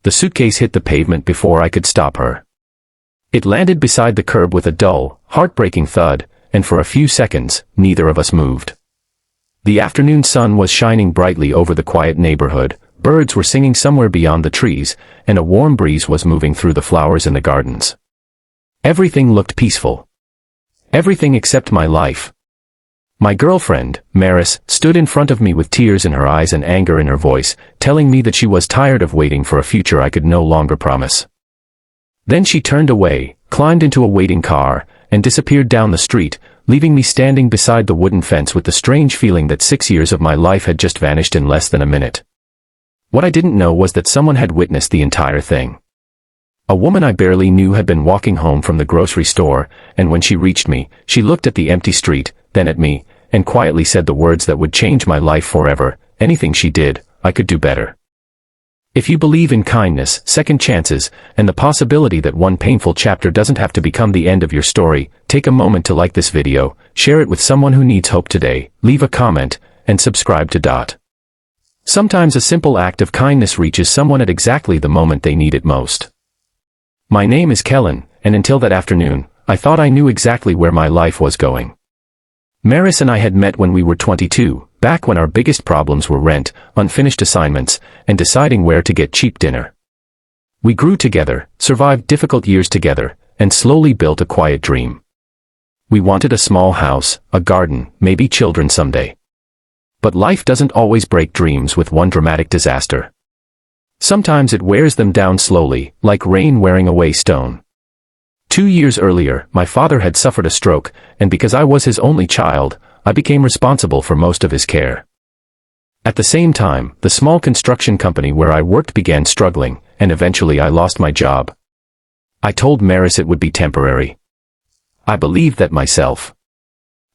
The suitcase hit the pavement before I could stop her. It landed beside the curb with a dull, heartbreaking thud, and for a few seconds, neither of us moved. The afternoon sun was shining brightly over the quiet neighborhood, birds were singing somewhere beyond the trees, and a warm breeze was moving through the flowers in the gardens. Everything looked peaceful. Everything except my life. My girlfriend, Maris, stood in front of me with tears in her eyes and anger in her voice, telling me that she was tired of waiting for a future I could no longer promise. Then she turned away, climbed into a waiting car, and disappeared down the street, leaving me standing beside the wooden fence with the strange feeling that 6 years of my life had just vanished in less than a minute. What I didn't know was that someone had witnessed the entire thing. A woman I barely knew had been walking home from the grocery store, and when she reached me, she looked at the empty street, then at me, and quietly said the words that would change my life forever: anything she did, I could do better. If you believe in kindness, second chances, and the possibility that one painful chapter doesn't have to become the end of your story, take a moment to like this video, share it with someone who needs hope today, leave a comment, and subscribe to Sometimes a simple act of kindness reaches someone at exactly the moment they need it most. My name is Kellan, and until that afternoon, I thought I knew exactly where my life was going. Maris and I had met when we were 22, back when our biggest problems were rent, unfinished assignments, and deciding where to get cheap dinner. We grew together, survived difficult years together, and slowly built a quiet dream. We wanted a small house, a garden, maybe children someday. But life doesn't always break dreams with one dramatic disaster. Sometimes it wears them down slowly, like rain wearing away stone. 2 years earlier, my father had suffered a stroke, and because I was his only child, I became responsible for most of his care. At the same time, the small construction company where I worked began struggling, and eventually I lost my job. I told Maris it would be temporary. I believed that myself.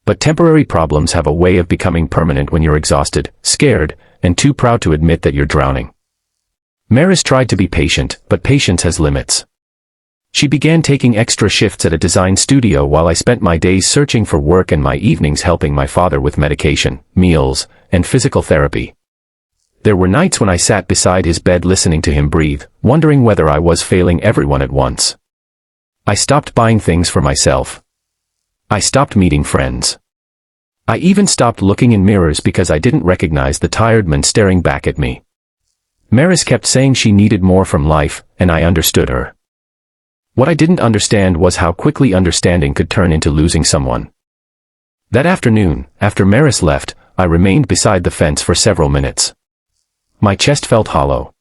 But temporary problems have a way of becoming permanent when you're exhausted, scared, and too proud to admit that you're drowning. Maris tried to be patient, but patience has limits. She began taking extra shifts at a design studio while I spent my days searching for work and my evenings helping my father with medication, meals, and physical therapy. There were nights when I sat beside his bed listening to him breathe, wondering whether I was failing everyone at once. I stopped buying things for myself. I stopped meeting friends. I even stopped looking in mirrors because I didn't recognize the tired man staring back at me. Maris kept saying she needed more from life, and I understood her. What I didn't understand was how quickly understanding could turn into losing someone. That afternoon, after Maris left, I remained beside the fence for several minutes. My chest felt hollow.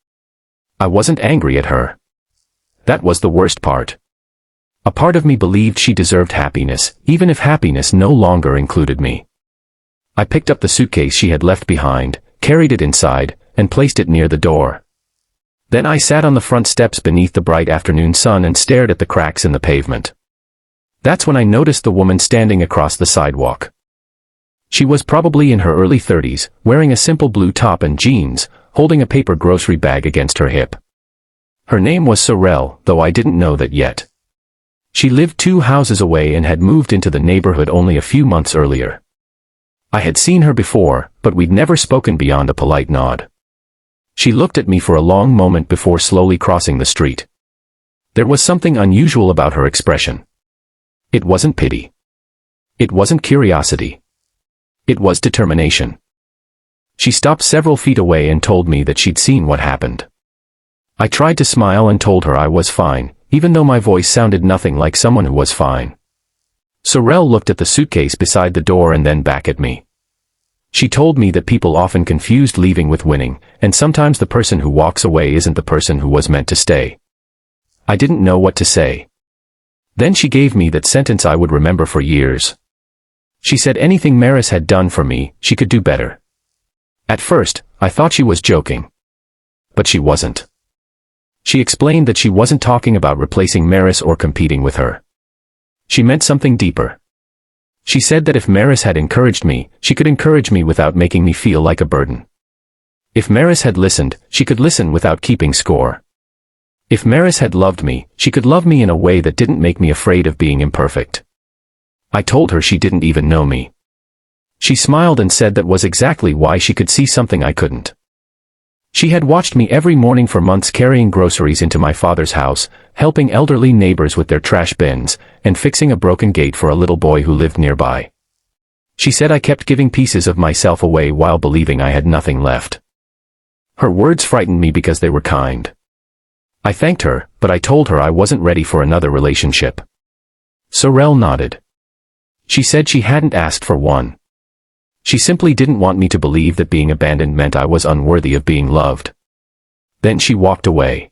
I wasn't angry at her. That was the worst part. A part of me believed she deserved happiness, even if happiness no longer included me. I picked up the suitcase she had left behind, carried it inside, and placed it near the door. Then I sat on the front steps beneath the bright afternoon sun and stared at the cracks in the pavement. That's when I noticed the woman standing across the sidewalk. She was probably in her early 30s, wearing a simple blue top and jeans, holding a paper grocery bag against her hip. Her name was Sorelle, though I didn't know that yet. She lived 2 houses away and had moved into the neighborhood only a few months earlier. I had seen her before, but we'd never spoken beyond a polite nod. She looked at me for a long moment before slowly crossing the street. There was something unusual about her expression. It wasn't pity. It wasn't curiosity. It was determination. She stopped several feet away and told me that she'd seen what happened. I tried to smile and told her I was fine, even though my voice sounded nothing like someone who was fine. Sorelle looked at the suitcase beside the door and then back at me. She told me that people often confused leaving with winning, and sometimes the person who walks away isn't the person who was meant to stay. I didn't know what to say. Then she gave me that sentence I would remember for years. She said anything Maris had done for me, she could do better. At first, I thought she was joking. But she wasn't. She explained that she wasn't talking about replacing Maris or competing with her. She meant something deeper. She said that if Maris had encouraged me, she could encourage me without making me feel like a burden. If Maris had listened, she could listen without keeping score. If Maris had loved me, she could love me in a way that didn't make me afraid of being imperfect. I told her she didn't even know me. She smiled and said that was exactly why she could see something I couldn't. She had watched me every morning for months carrying groceries into my father's house, helping elderly neighbors with their trash bins, and fixing a broken gate for a little boy who lived nearby. She said I kept giving pieces of myself away while believing I had nothing left. Her words frightened me because they were kind. I thanked her, but I told her I wasn't ready for another relationship. Sorelle nodded. She said she hadn't asked for one. She simply didn't want me to believe that being abandoned meant I was unworthy of being loved. Then she walked away.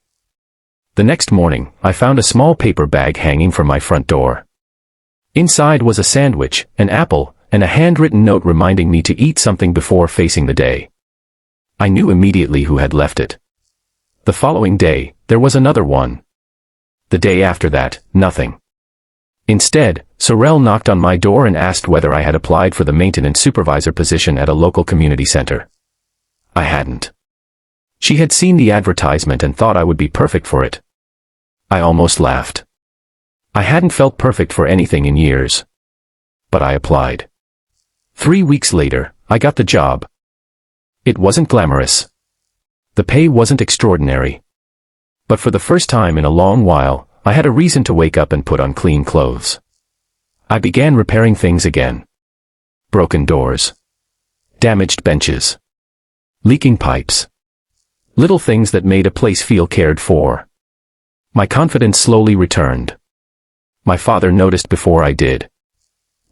The next morning, I found a small paper bag hanging from my front door. Inside was a sandwich, an apple, and a handwritten note reminding me to eat something before facing the day. I knew immediately who had left it. The following day, there was another one. The day after that, nothing. Instead, Sorelle knocked on my door and asked whether I had applied for the maintenance supervisor position at a local community center. I hadn't. She had seen the advertisement and thought I would be perfect for it. I almost laughed. I hadn't felt perfect for anything in years. But I applied. 3 weeks later, I got the job. It wasn't glamorous. The pay wasn't extraordinary. But for the first time in a long while, I had a reason to wake up and put on clean clothes. I began repairing things again. Broken doors. Damaged benches. Leaking pipes. Little things that made a place feel cared for. My confidence slowly returned. My father noticed before I did.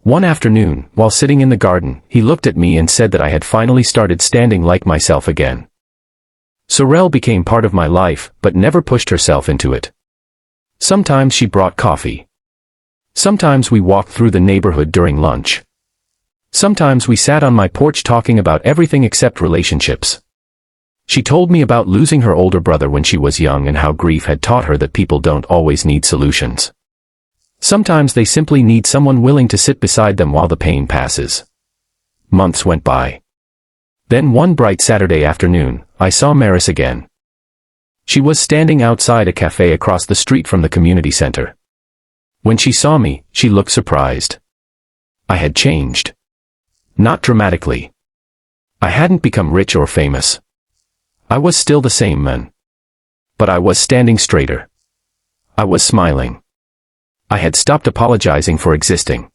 One afternoon, while sitting in the garden, he looked at me and said that I had finally started standing like myself again. Sorelle became part of my life, but never pushed herself into it. Sometimes she brought coffee. Sometimes we walked through the neighborhood during lunch. Sometimes we sat on my porch talking about everything except relationships. She told me about losing her older brother when she was young and how grief had taught her that people don't always need solutions. Sometimes they simply need someone willing to sit beside them while the pain passes. Months went by. Then one bright Saturday afternoon, I saw Maris again. She was standing outside a cafe across the street from the community center. When she saw me, she looked surprised. I had changed. Not dramatically. I hadn't become rich or famous. I was still the same man. But I was standing straighter. I was smiling. I had stopped apologizing for existing.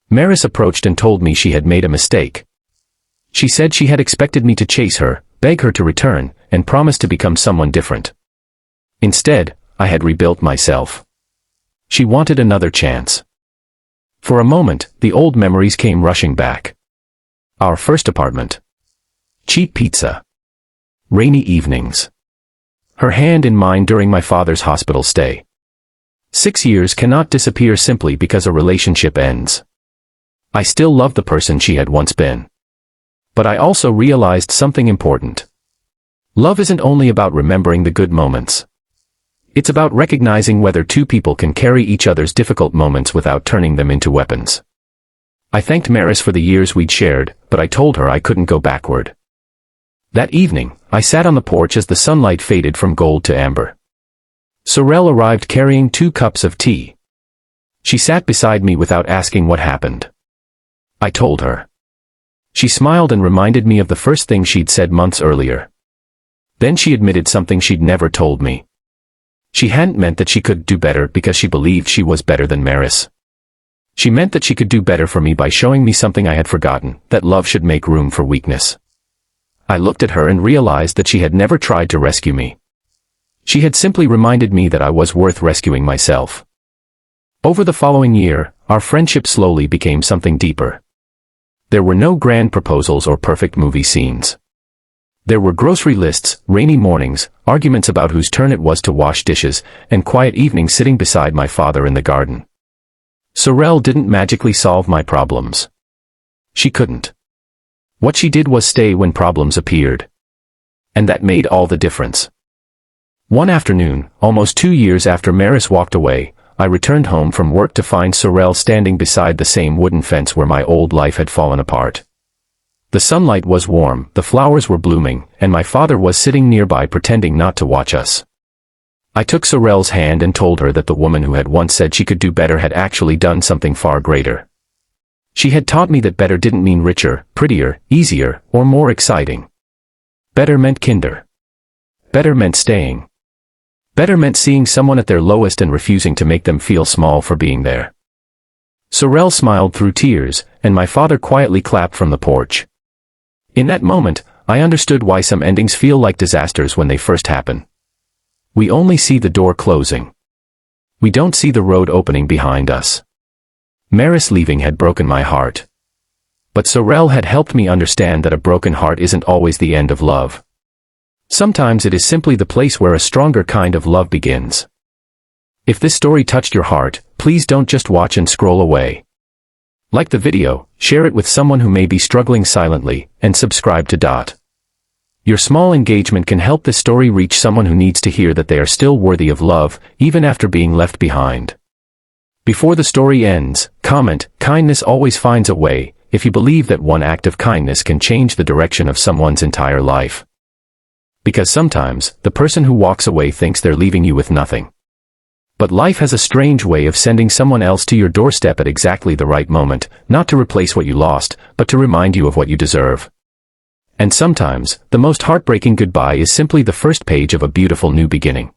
Maris approached and told me she had made a mistake. She said she had expected me to chase her, beg her to return, and promise to become someone different. Instead, I had rebuilt myself. She wanted another chance. For a moment, the old memories came rushing back. Our first apartment. Cheap pizza. Rainy evenings. Her hand in mine during my father's hospital stay. 6 years cannot disappear simply because a relationship ends. I still love the person she had once been. But I also realized something important. Love isn't only about remembering the good moments. It's about recognizing whether two people can carry each other's difficult moments without turning them into weapons. I thanked Maris for the years we'd shared, but I told her I couldn't go backward. That evening, I sat on the porch as the sunlight faded from gold to amber. Sorelle arrived carrying 2 cups of tea. She sat beside me without asking what happened. I told her. She smiled and reminded me of the first thing she'd said months earlier. Then she admitted something she'd never told me. She hadn't meant that she could do better because she believed she was better than Maris. She meant that she could do better for me by showing me something I had forgotten, that love should make room for weakness. I looked at her and realized that she had never tried to rescue me. She had simply reminded me that I was worth rescuing myself. Over the following year, our friendship slowly became something deeper. There were no grand proposals or perfect movie scenes. There were grocery lists, rainy mornings, arguments about whose turn it was to wash dishes, and quiet evenings sitting beside my father in the garden. Sorelle didn't magically solve my problems. She couldn't. What she did was stay when problems appeared. And that made all the difference. One afternoon, almost 2 years after Maris walked away, I returned home from work to find Sorelle standing beside the same wooden fence where my old life had fallen apart. The sunlight was warm, the flowers were blooming, and my father was sitting nearby pretending not to watch us. I took Sorelle's hand and told her that the woman who had once said she could do better had actually done something far greater. She had taught me that better didn't mean richer, prettier, easier, or more exciting. Better meant kinder. better meant staying. Better meant seeing someone at their lowest and refusing to make them feel small for being there. Sorelle smiled through tears, and my father quietly clapped from the porch. In that moment, I understood why some endings feel like disasters when they first happen. We only see the door closing. We don't see the road opening behind us. Maris leaving had broken my heart. But Sorelle had helped me understand that a broken heart isn't always the end of love. Sometimes it is simply the place where a stronger kind of love begins. If this story touched your heart, please don't just watch and scroll away. Like the video, share it with someone who may be struggling silently, and subscribe to Dot. Your small engagement can help this story reach someone who needs to hear that they are still worthy of love, even after being left behind. Before the story ends, comment, "Kindness always finds a way," if you believe that one act of kindness can change the direction of someone's entire life. Because sometimes, the person who walks away thinks they're leaving you with nothing. But life has a strange way of sending someone else to your doorstep at exactly the right moment, not to replace what you lost, but to remind you of what you deserve. And sometimes, the most heartbreaking goodbye is simply the first page of a beautiful new beginning.